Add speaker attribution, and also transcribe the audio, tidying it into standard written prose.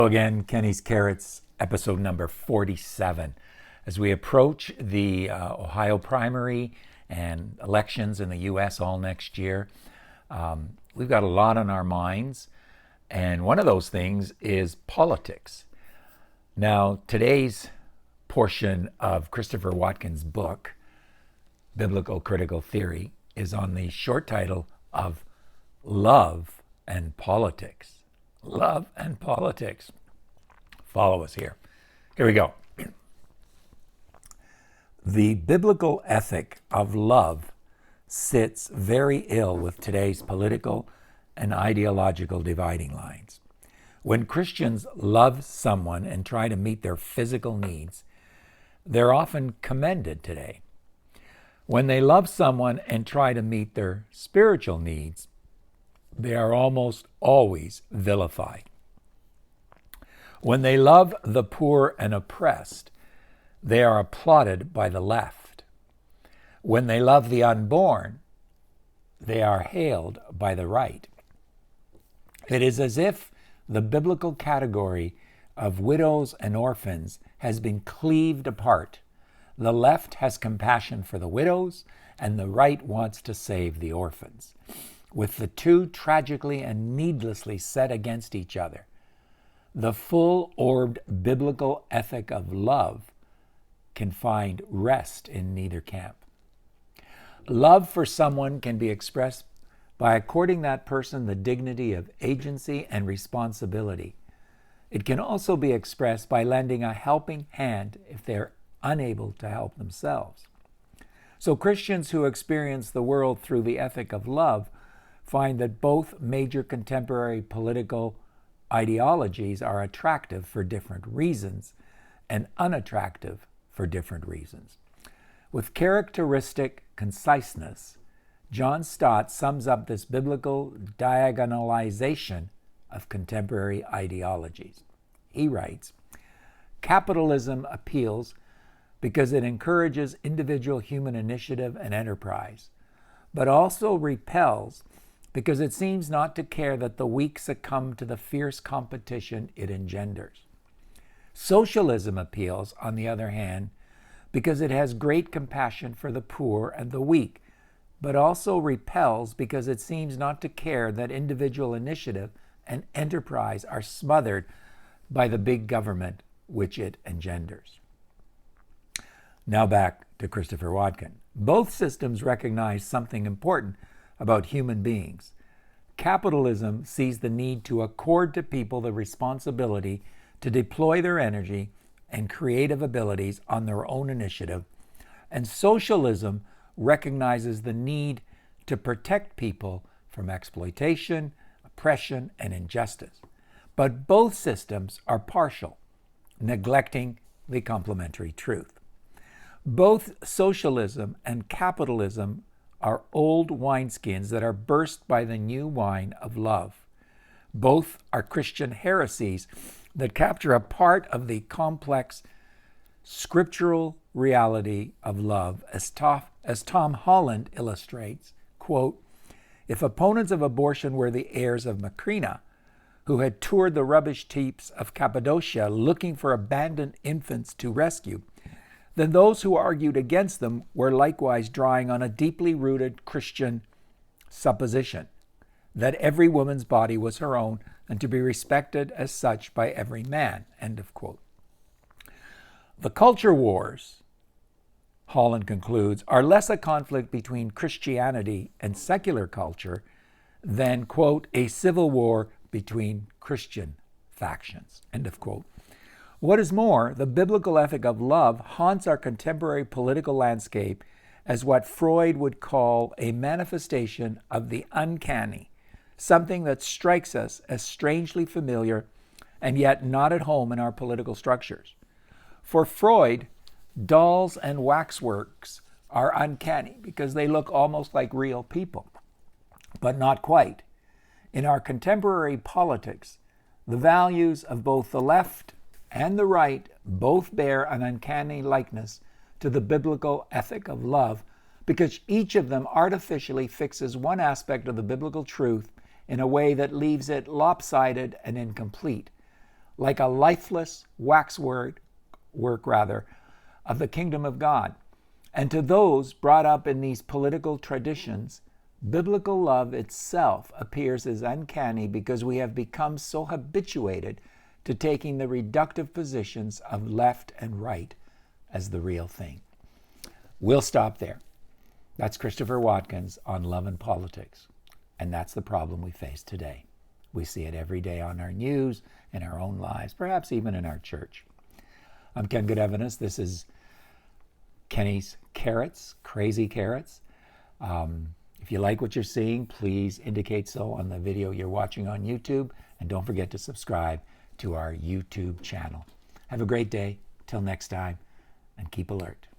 Speaker 1: Again, Kenny's Carrots, episode number 47. As we approach the Ohio primary and elections in the U.S. all next year, we've got a lot on our minds, and one of those things is politics. Now, today's portion of Christopher Watkins' book, Biblical Critical Theory, is on the short title of Love and Politics. Love and politics. Follow us here. Here we go. The biblical ethic of love sits very ill with today's political and ideological dividing lines. When Christians love someone and try to meet their physical needs, they're often commended today. When they love someone and try to meet their spiritual needs, they are almost always vilified. When they love the poor and oppressed, they are applauded by the left. When they love the unborn, they are hailed by the right. It is as if the biblical category of widows and orphans has been cleaved apart. The left has compassion for the widows, and the right wants to save the orphans, with the two tragically and needlessly set against each other. The full-orbed biblical ethic of love can find rest in neither camp. Love for someone can be expressed by according that person the dignity of agency and responsibility. It can also be expressed by lending a helping hand if they're unable to help themselves. So Christians who experience the world through the ethic of love find that both major contemporary political ideologies are attractive for different reasons and unattractive for different reasons. With characteristic conciseness, John Stott sums up this biblical diagonalization of contemporary ideologies. He writes, "Capitalism appeals because it encourages individual human initiative and enterprise, but also repels because it seems not to care that the weak succumb to the fierce competition it engenders. Socialism appeals, on the other hand, because it has great compassion for the poor and the weak, but also repels because it seems not to care that individual initiative and enterprise are smothered by the big government which it engenders." Now back to Christopher Watkins. Both systems recognize something important about human beings. Capitalism sees the need to accord to people the responsibility to deploy their energy and creative abilities on their own initiative, and socialism recognizes the need to protect people from exploitation, oppression, and injustice. But both systems are partial, neglecting the complementary truth. Both socialism and capitalism are old wineskins that are burst by the new wine of love. Both are Christian heresies that capture a part of the complex scriptural reality of love. As Tom Holland illustrates, quote, "If opponents of abortion were the heirs of Macrina, who had toured the rubbish heaps of Cappadocia looking for abandoned infants to rescue, then those who argued against them were likewise drawing on a deeply rooted Christian supposition that every woman's body was her own and to be respected as such by every man." End of quote. The culture wars, Holland concludes, are less a conflict between Christianity and secular culture than, quote, "a civil war between Christian factions." End of quote. What is more, the biblical ethic of love haunts our contemporary political landscape as what Freud would call a manifestation of the uncanny, something that strikes us as strangely familiar and yet not at home in our political structures. For Freud, dolls and waxworks are uncanny because they look almost like real people, but not quite. In our contemporary politics, the values of both the left and the right both bear an uncanny likeness to the biblical ethic of love because each of them artificially fixes one aspect of the biblical truth in a way that leaves it lopsided and incomplete. like a lifeless waxwork of the kingdom of God. And to those brought up in these political traditions, biblical love itself appears as uncanny because we have become so habituated to taking the reductive positions of left and right as the real thing. We'll stop there. That's Christopher Watkins on Love and Politics. And that's the problem we face today. We see it every day on our news, in our own lives, perhaps even in our church. I'm Ken Goodevinus. This is Kenny's Carrots, Crazy Carrots. If you like what you're seeing, please indicate so on the video you're watching on YouTube. And don't forget to subscribe to our YouTube channel. Have a great day. Till next time, and keep alert.